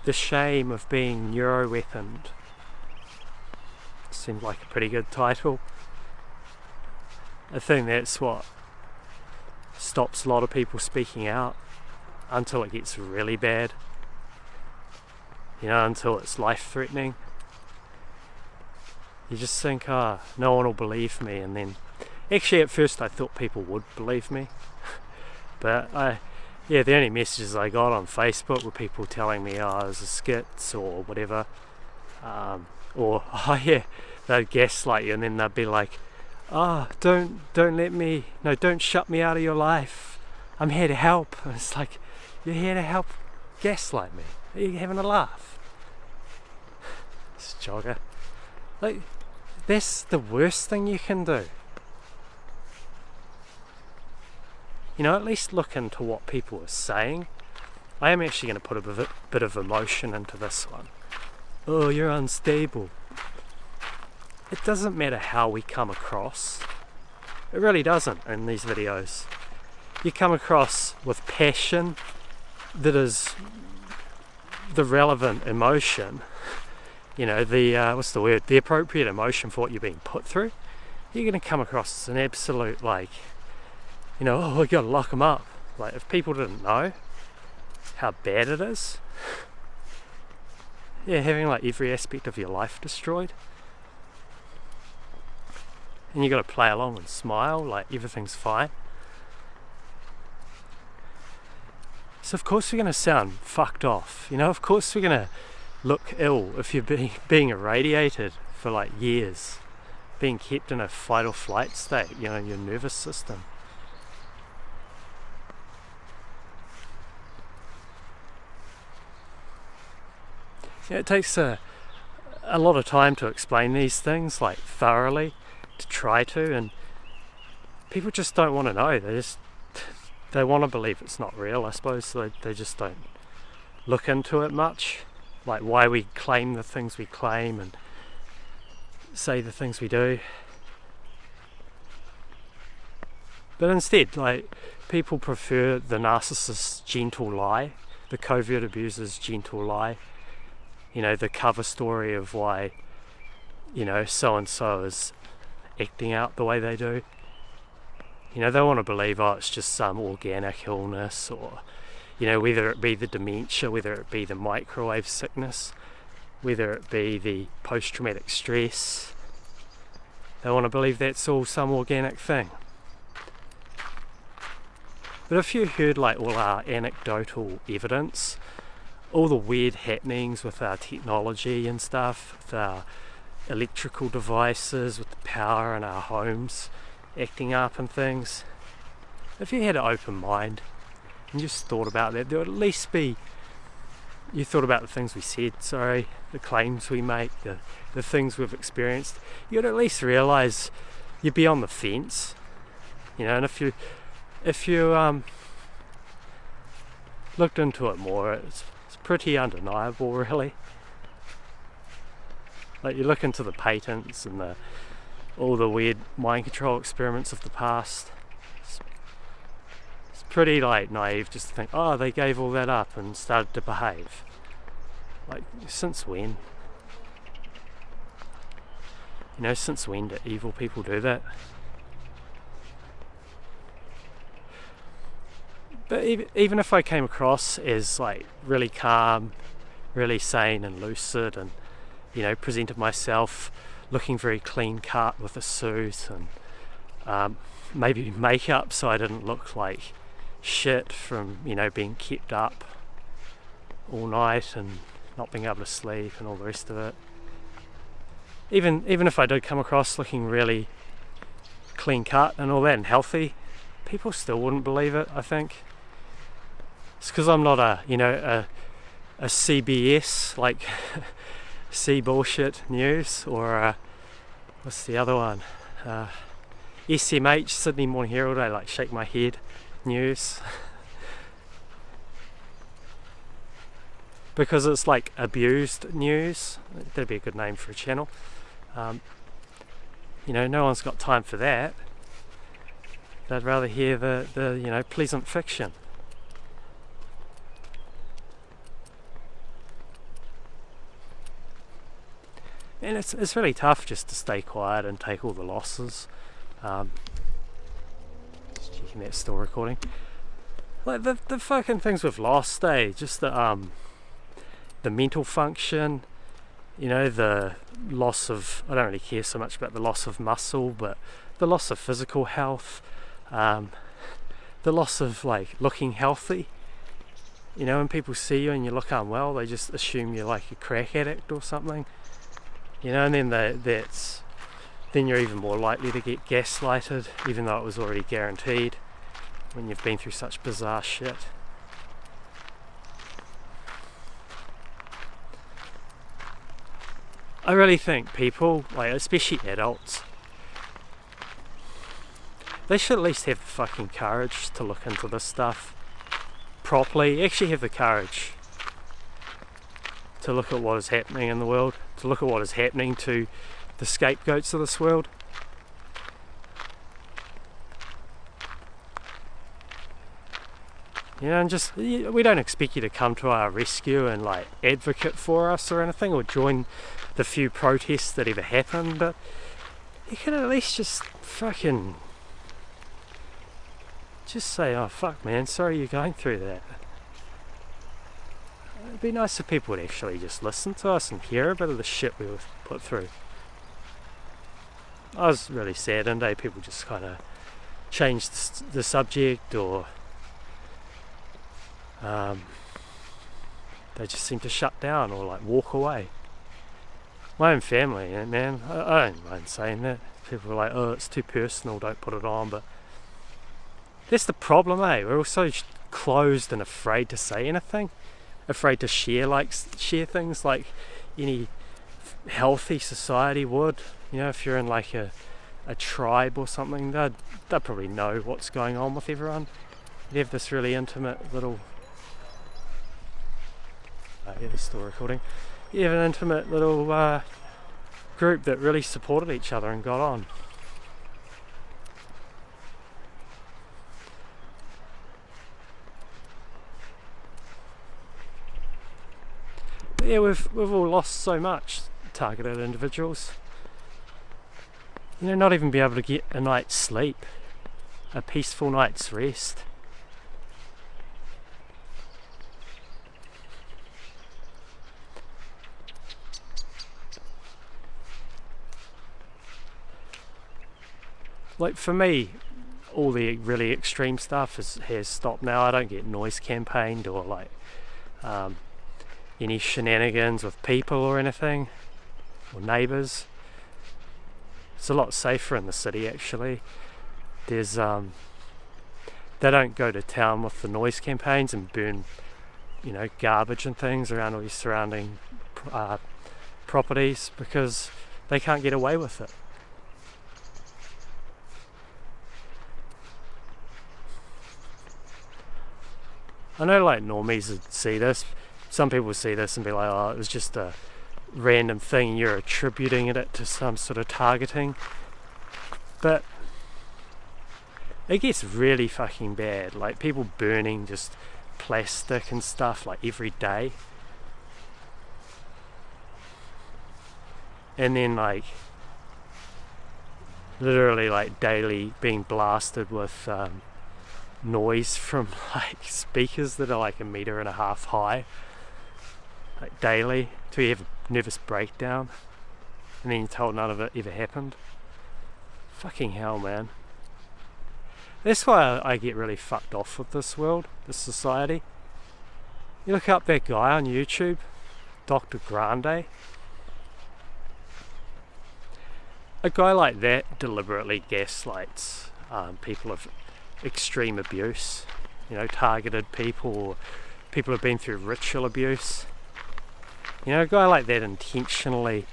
The Shame of Being Neuroweaponed. Seemed like a pretty good title. I think that's what stops a lot of people speaking out until it gets really bad. You know, until it's life-threatening. You just think, no one will believe me, and then actually at first I thought people would believe me. But the only messages I got on Facebook were people telling me, it was a skits or whatever. They'd gaslight you, and then they'd be like, don't shut me out of your life. I'm here to help. And it's like, you're here to help gaslight me. Are you having a laugh? It's a jogger. Like, that's the worst thing you can do. You know, at least look into what people are saying. I am actually going to put a bit of emotion into this one. Oh, you're unstable. It doesn't matter how we come across. It really doesn't in these videos. You come across with passion that is the relevant emotion. You know, the appropriate emotion for what you're being put through. You're going to come across as an absolute, we gotta lock them up. Like, if people didn't know how bad it is, having like every aspect of your life destroyed, and you got to play along and smile like everything's fine. So of course we're going to sound fucked off. You know, of course we're going to look ill if you're being irradiated for like years, being kept in a fight or flight state, you know, your nervous system. Yeah, it takes a lot of time to explain these things, like thoroughly, to try to, and people just don't want to know. They want to believe it's not real, I suppose, so they just don't look into it much, like why we claim the things we claim and say the things we do. But instead, like, people prefer the narcissist's gentle lie, the covert abuser's gentle lie. You know, the cover story of why, you know, so-and-so is acting out the way they do. You know, they want to believe, it's just some organic illness, or, you know, whether it be the dementia, whether it be the microwave sickness, whether it be the post-traumatic stress. They want to believe that's all some organic thing. But if you heard like all our anecdotal evidence, all the weird happenings with our technology and stuff, with our electrical devices, with the power in our homes acting up and things, if you had an open mind and just thought about that, there would at least be, you thought about the things we said, the claims we make, the things we've experienced, you'd at least realise you'd be on the fence, you know. And if you looked into it more, it's pretty undeniable, really. Like, you look into the patents and all the weird mind control experiments of the past. It's pretty like naive just to think, they gave all that up and started to behave. Like, since when? You know, since when do evil people do that? But even if I came across as like really calm, really sane and lucid, and, you know, presented myself looking very clean cut with a suit and maybe makeup so I didn't look like shit from, you know, being kept up all night and not being able to sleep and all the rest of it. Even if I did come across looking really clean cut and all that and healthy, people still wouldn't believe it, I think. It's because I'm not a CBS, like C bullshit news, or what's the other one? SMH, Sydney Morning Herald, I like shake my head news. Because it's like abused news. That'd be a good name for a channel. You know, no one's got time for that. They'd rather hear the you know, pleasant fiction. And it's really tough just to stay quiet and take all the losses. Just checking that still recording. Like the fucking things we've lost, just the mental function, you know, the loss of, I don't really care so much about the loss of muscle, but the loss of physical health, the loss of like looking healthy. You know, when people see you and you look unwell, they just assume you're like a crack addict or something. You know, and then then you're even more likely to get gaslighted, even though it was already guaranteed when you've been through such bizarre shit. I really think people, like especially adults, they should at least have the fucking courage to look into this stuff properly, actually have the courage to look at what is happening in the world, to look at what is happening to the scapegoats of this world. You know, and just, we don't expect you to come to our rescue and like advocate for us or anything, or join the few protests that ever happen, but you can at least just fucking just say, oh fuck man, sorry you're going through that. It'd be nice if people would actually just listen to us and hear a bit of the shit we were put through. I was really saddened, people just kind of changed the subject, or they just seem to shut down or like walk away. My own family, man, I don't mind saying that. People are like, oh, it's too personal, don't put it on, but that's the problem, we're all so closed and afraid to say anything, afraid to share things like any healthy society would. You know, if you're in like a tribe or something, they'd probably know what's going on with everyone. You'd have this really intimate little yeah, they're still recording. You have an intimate little group that really supported each other and got on. But yeah, we've all lost so much, targeted individuals. You know, not even be able to get a night's sleep, a peaceful night's rest. Like for me, all the really extreme stuff has stopped now. I don't get noise campaigned or like any shenanigans with people or anything, or neighbours. It's a lot safer in the city actually. There's they don't go to town with the noise campaigns and burn, you know, garbage and things around all these surrounding properties, because they can't get away with it. I know like normies would see this, some people see this and be like, oh, it was just a random thing, you're attributing it to some sort of targeting, but it gets really fucking bad, like people burning just plastic and stuff like every day, and then like literally like daily being blasted with noise from like speakers that are like 1.5 meters high, like daily, till you have a nervous breakdown and then you're told none of it ever happened. Fucking hell, man. That's why I get really fucked off with this world, this society. You look up that guy on YouTube, Dr. Grande. A guy like that deliberately gaslights people of extreme abuse, you know, targeted people, or people who've been through ritual abuse. You know, a guy like that intentionally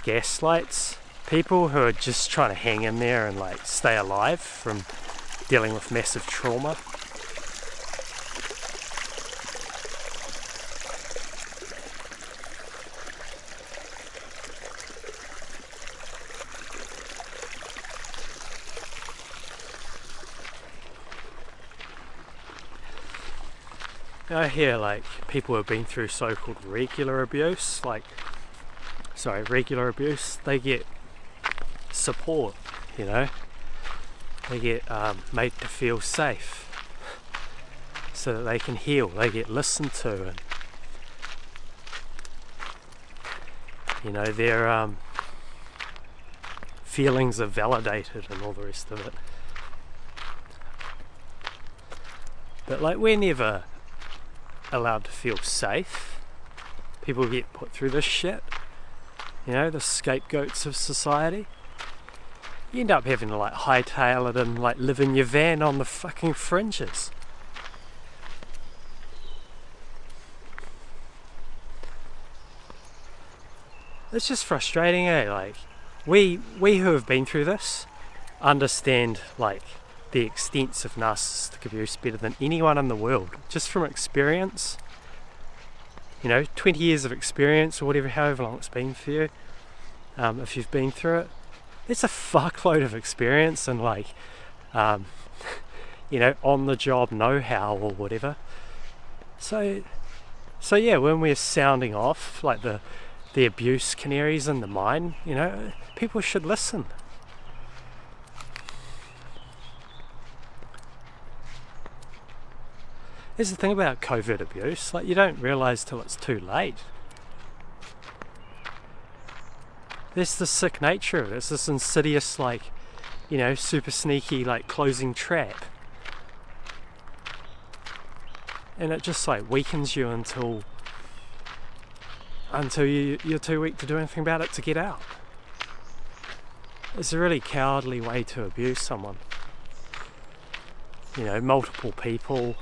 gaslights people who are just trying to hang in there and like stay alive from dealing with massive trauma. I hear like people who have been through so-called regular abuse, like regular abuse, they get support, you know. They get made to feel safe so that they can heal. They get listened to, and you know, their feelings are validated and all the rest of it. But like, we're never allowed to feel safe. People get put through this shit, you know, the scapegoats of society. You end up having to like hightail it and like live in your van on the fucking fringes. It's just frustrating, eh? Like, we who have been through this understand like the extents of narcissistic abuse better than anyone in the world, just from experience. You know, 20 years of experience or whatever, however long it's been for you, if you've been through it. It's a fuckload of experience and like, you know, on the job know-how or whatever. So yeah, when we're sounding off like the abuse canaries in the mine, you know, people should listen. Here's the thing about covert abuse, like, you don't realise till it's too late. There's the sick nature of it. It's this insidious, like, you know, super sneaky, like, closing trap. And it just, like, weakens you until you're too weak to do anything about it to get out. It's a really cowardly way to abuse someone. You know, multiple people,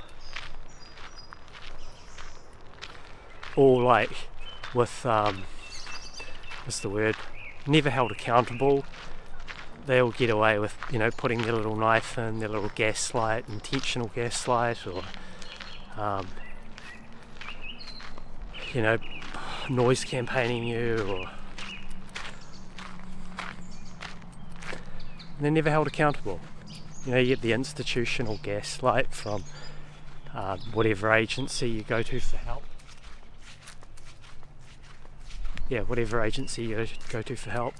all like with, what's the word? Never held accountable. They all get away with, you know, putting their little knife in, their little gaslight, intentional gaslight, or, you know, noise campaigning you, or they're never held accountable. You know, you get the institutional gaslight from whatever agency you go to for help. Yeah, whatever agency you go to for help.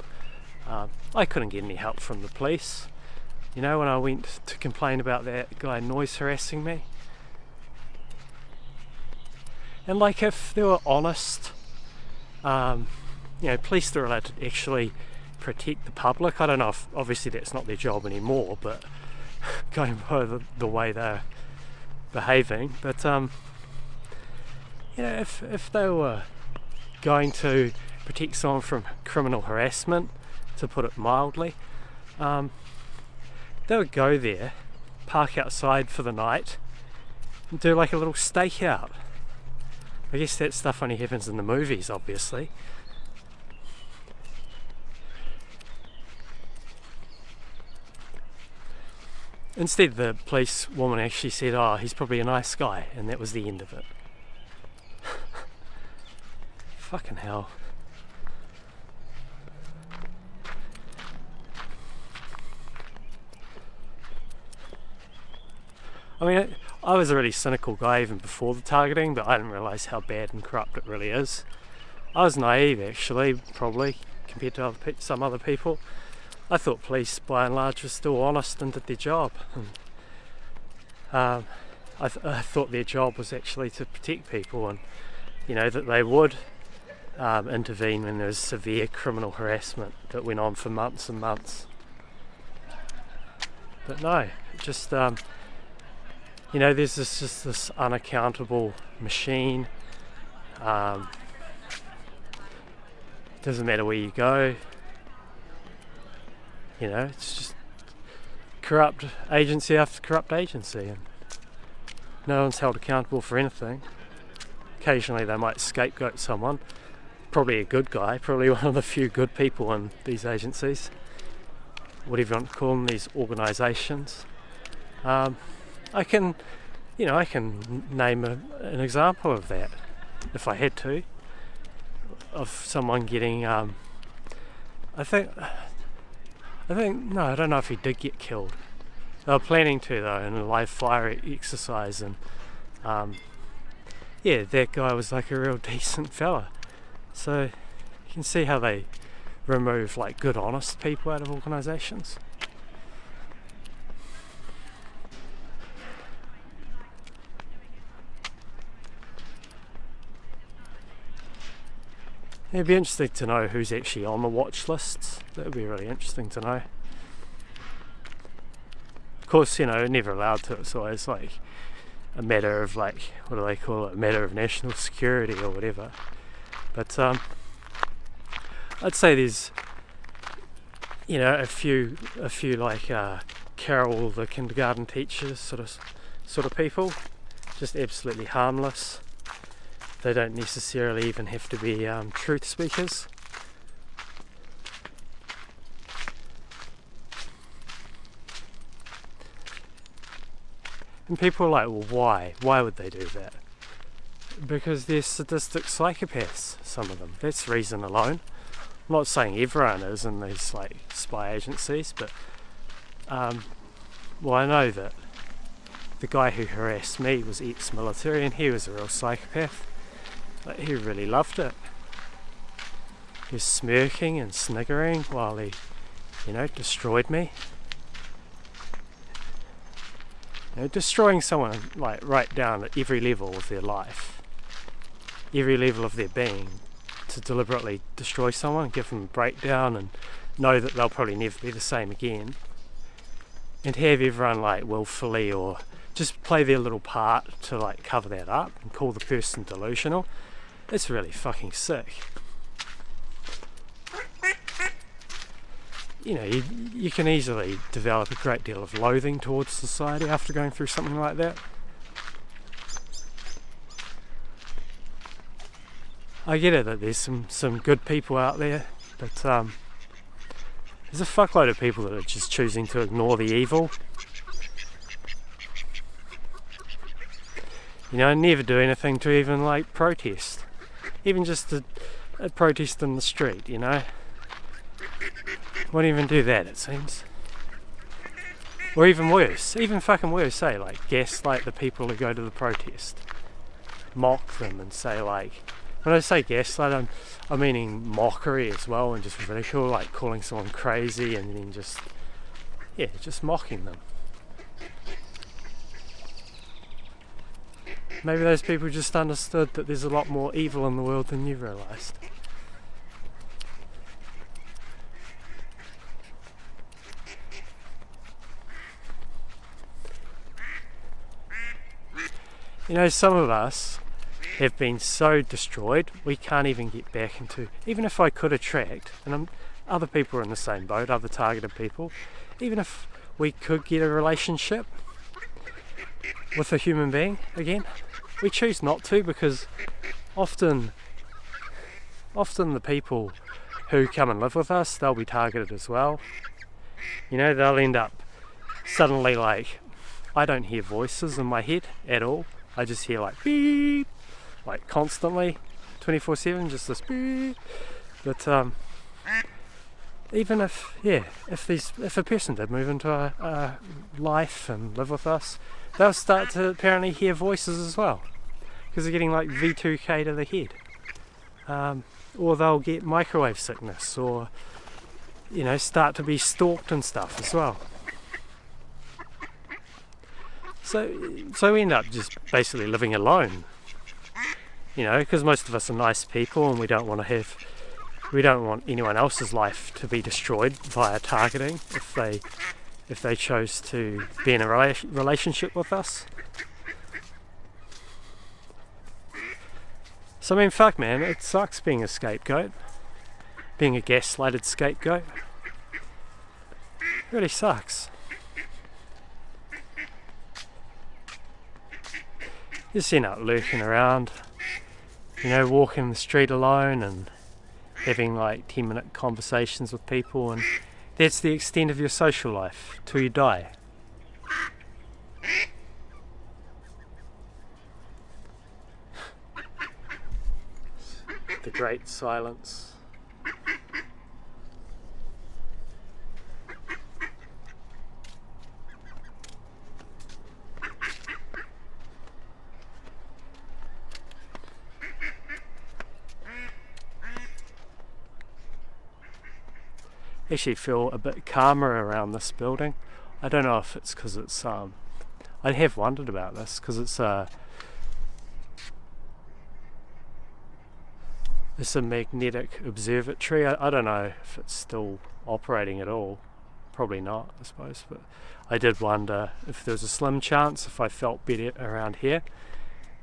I couldn't get any help from the police. You know, when I went to complain about that guy noise harassing me. And like, if they were honest, you know, police are allowed to actually protect the public. I don't know if, obviously that's not their job anymore, but going by the way they're behaving. But, you know, if they were going to protect someone from criminal harassment, to put it mildly, they would go there, park outside for the night, and do like a little stakeout. I guess that stuff only happens in the movies, obviously. Instead, the police woman actually said, "Oh, he's probably a nice guy," and that was the end of it. Fucking hell. I mean, I was a really cynical guy even before the targeting, but I didn't realise how bad and corrupt it really is. I was naive, actually, probably, compared to some other people. I thought police, by and large, were still honest and did their job. And, I thought their job was actually to protect people, and, you know, that they would intervene when there was severe criminal harassment that went on for months and months. But no, just... you know, there's just this unaccountable machine. Doesn't matter where you go. You know, it's just corrupt agency after corrupt agency, and no one's held accountable for anything. Occasionally they might scapegoat someone, probably a good guy, probably one of the few good people in these agencies, whatever you want to call them, these organisations. I can name an example of that, if I had to, of someone getting, I don't know if he did get killed. They were planning to, though, in a live fire exercise, and yeah, that guy was like a real decent fella. So You can see how they remove like good, honest people out of organisations. It'd be interesting to know who's actually on the watch lists. That would be really interesting to know. Of course, you know, never allowed to. It's always like a matter of like, what do they call it? A matter of national security or whatever. But I'd say there's, you know, a few like Carol, the kindergarten teachers, sort of people, just absolutely harmless. They don't necessarily even have to be truth speakers. And people are like, well, why? Why would they do that? Because they're sadistic psychopaths, some of them. That's reason alone. I'm not saying everyone is in these like spy agencies, but well, I know that the guy who harassed me was ex-military and he was a real psychopath. Like, he really loved it. He was smirking and sniggering while he, you know, destroyed me. You know, destroying someone like right down at every level of their life, every level of their being, to deliberately destroy someone, give them a breakdown and know that they'll probably never be the same again, and have everyone like willfully or just play their little part to like cover that up and call the person delusional. It's really fucking sick. You know, you can easily develop a great deal of loathing towards society after going through something like that. I get it that there's some good people out there, but there's a fuckload of people that are just choosing to ignore the evil. You know, never do anything to even like protest. Even just a protest in the street, you know. Won't even do that, it seems. Or even worse, even fucking worse, say, like gaslight the people who go to the protest. Mock them and say like, when I say gaslight, I'm meaning mockery as well, and just ridicule, like calling someone crazy and then just mocking them. Maybe those people just understood that there's a lot more evil in the world than you realised. You know, some of us have been so destroyed we can't even get back into, even if I could attract, and other people are in the same boat, other targeted people, even if we could get a relationship with a human being again, we choose not to, because often the people who come and live with us, they'll be targeted as well. You know, they'll end up suddenly like, I don't hear voices in my head at all. I just hear like beep, like constantly, 24/7, just this beep. But even if a person did move into a life and live with us, they'll start to apparently hear voices as well, because they're getting like V2K to the head, or they'll get microwave sickness, or you know, start to be stalked and stuff as well. So we end up just basically living alone, you know, because most of us are nice people and we don't want anyone else's life to be destroyed via targeting if they chose to be in a relationship with us. So I mean, fuck man, it sucks being a scapegoat, being a gaslighted scapegoat. It really sucks. You just end up lurking around, you know, walking the street alone and having like 10-minute conversations with people, and that's the extent of your social life till you die. The great silence. actually feel a bit calmer around this building. I don't know if it's because it's I have wondered about this because it's a magnetic observatory. I don't know if it's still operating at all. Probably not, I suppose, but I did wonder if there was a slim chance if I felt better around here,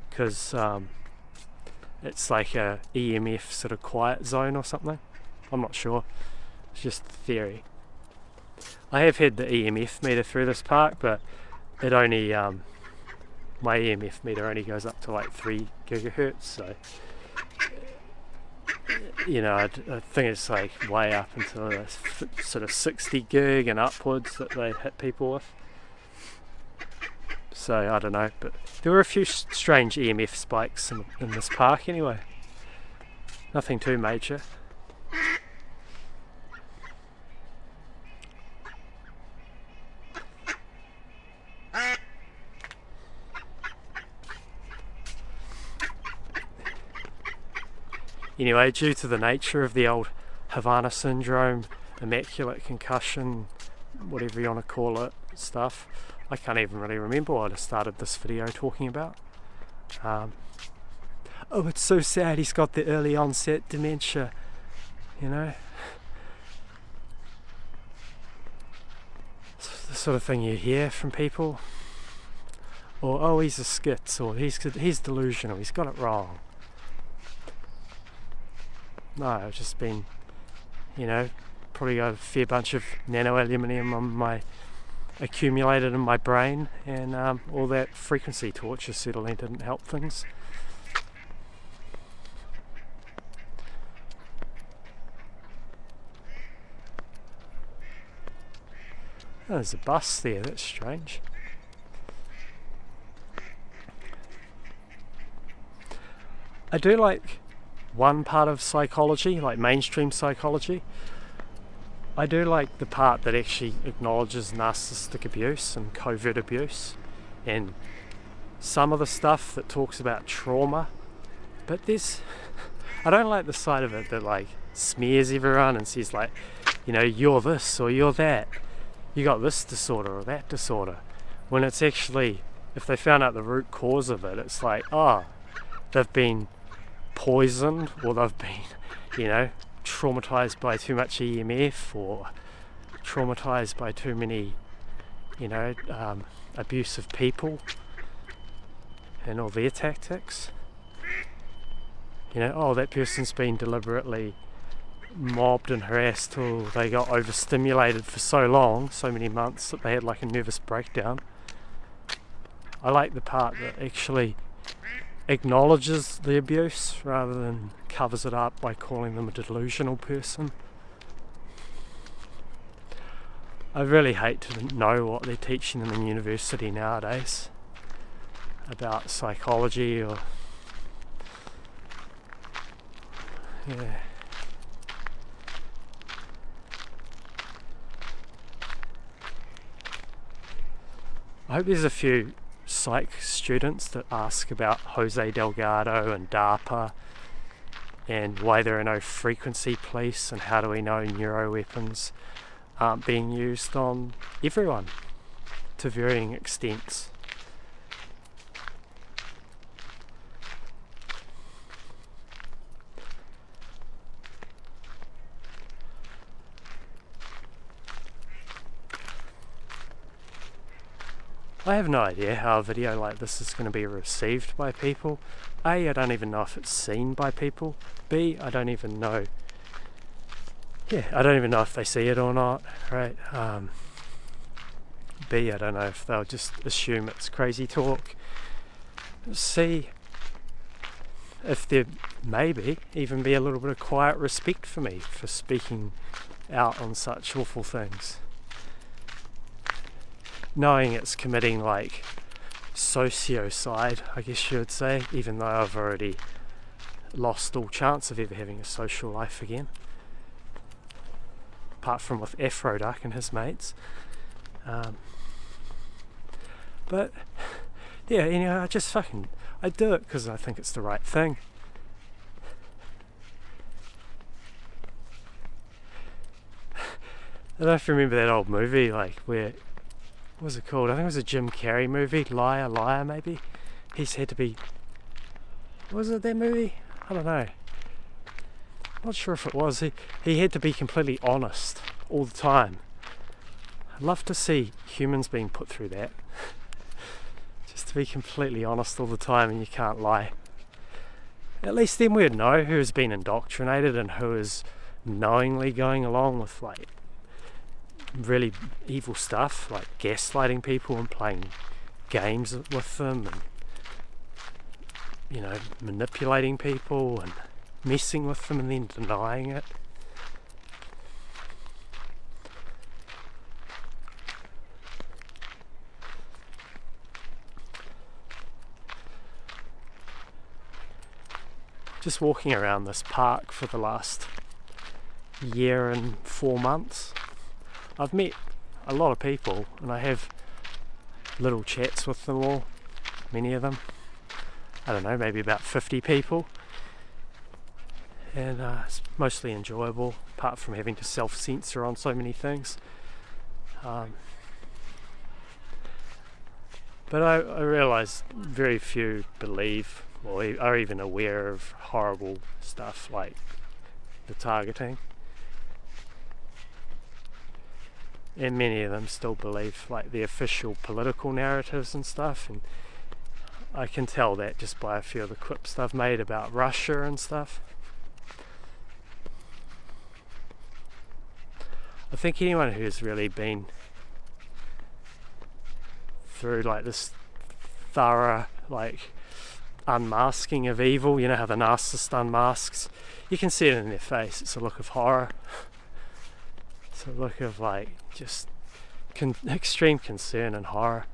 because it's like a EMF sort of quiet zone or something. I'm not sure, it's just a theory. I have had the EMF meter through this park, but it only my EMF meter only goes up to like 3 gigahertz, so you know, I think it's like way up into the sort of 60 gig and upwards that they hit people with. So I don't know, but there were a few strange EMF spikes in this park anyway. Nothing too major. Anyway, due to the nature of the old Havana syndrome, immaculate concussion, whatever you want to call it, stuff, I can't even really remember what I started this video talking about. Oh, it's so sad he's got the early onset dementia, you know. It's the sort of thing you hear from people. Or, oh, he's a schiz, or he's delusional, he's got it wrong. No, I've just been, you know, probably got a fair bunch of nano-aluminium on my accumulated in my brain, and all that frequency torture certainly didn't help things. Oh, there's a bus there, that's strange. I do like one part of psychology, like mainstream psychology. I do like the part that actually acknowledges narcissistic abuse and covert abuse, and some of the stuff that talks about trauma, but I don't like the side of it that like smears everyone and says like, you know, you're this or you're that, you got this disorder or that disorder, when it's actually, if they found out the root cause of it, it's like, oh, they've been poisoned, or they've been, you know, traumatized by too much EMF, or traumatized by too many, you know, abusive people and all their tactics. You know, oh, that person's been deliberately mobbed and harassed till they got overstimulated for so long, so many months, that they had like a nervous breakdown. I like the part that actually acknowledges the abuse rather than covers it up by calling them a delusional person. I really hate to know what they're teaching them in university nowadays about psychology, or yeah. I hope there's a few psych students that ask about Jose Delgado and DARPA and why there are no frequency police, and how do we know neuroweapons aren't being used on everyone to varying extents. I have no idea how a video like this is going to be received by people. A, I don't even know if it's seen by people. B, I don't even know. Yeah, I don't even know if they see it or not, right? B, I don't know if they'll just assume it's crazy talk. C, if there maybe even be a little bit of quiet respect for me for speaking out on such awful things. Knowing it's committing like sociocide, I guess you would say, even though I've already lost all chance of ever having a social life again, apart from with Afroduck and his mates. But yeah, you know, I do it because I think it's the right thing. I don't know if you remember that old movie, like where, what was it called? I think it was a Jim Carrey movie, Liar Liar maybe. He's had to be, was it that movie? I don't know. Not sure if it was. He had to be completely honest all the time. I'd love to see humans being put through that. Just to be completely honest all the time and you can't lie. At least then we'd know who has been indoctrinated and who is knowingly going along with like really evil stuff, like gaslighting people and playing games with them and, you know, manipulating people and messing with them and then denying it. Just walking around this park for the last year and 4 months, I've met a lot of people and I have little chats with them all, many of them. I don't know, maybe about 50 people. And it's mostly enjoyable, apart from having to self-censor on so many things. But I realise very few believe or are even aware of horrible stuff like the targeting. And many of them still believe like the official political narratives and stuff, and I can tell that just by a few of the clips they've made about Russia and stuff. I think anyone who's really been through like this thorough like unmasking of evil, you know how the narcissist unmasks, you can see it in their face. It's a look of horror. It's a look of like just extreme concern and horror.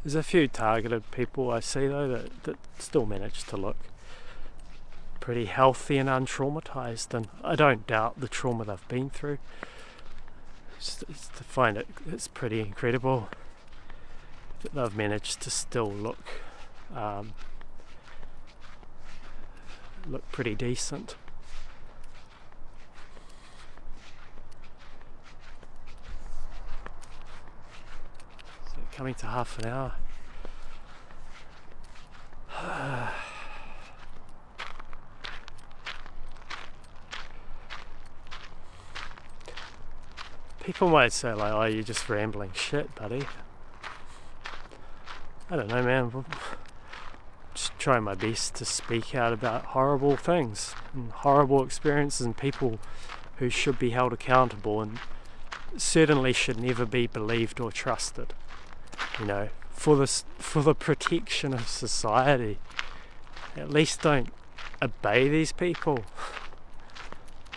There's a few targeted people I see though that still manage to look pretty healthy and untraumatized, and I don't doubt the trauma they've been through. It's to find it's pretty incredible that they've managed to still look pretty decent. So coming to half an hour. People might say like, oh, you're just rambling shit, buddy. I don't know, man. I'm just trying my best to speak out about horrible things and horrible experiences and people who should be held accountable and certainly should never be believed or trusted. You know, for the protection of society, at least don't obey these people.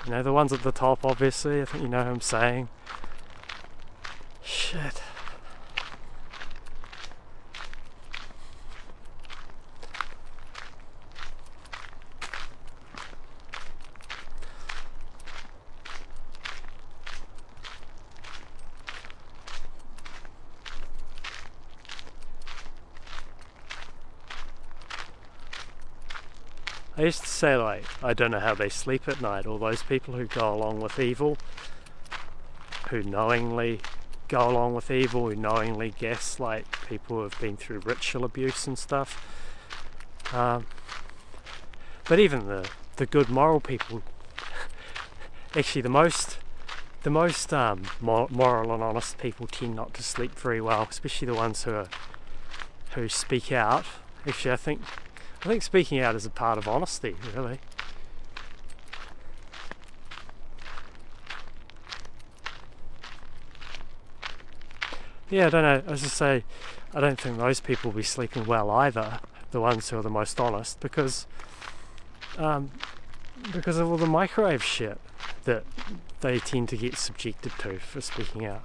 You know, the ones at the top, obviously. I think you know who I'm saying. Shit. I used to say like, I don't know how they sleep at night, all those people who go along with evil, who knowingly go along with evil, who knowingly gaslight people who have been through ritual abuse and stuff. But even the good moral people, actually the most moral and honest people tend not to sleep very well, especially the ones who speak out. Actually, I think speaking out is a part of honesty, really. Yeah, I don't know. As I say, I don't think those people will be sleeping well either, the ones who are the most honest, because of all the microwave shit that they tend to get subjected to for speaking out.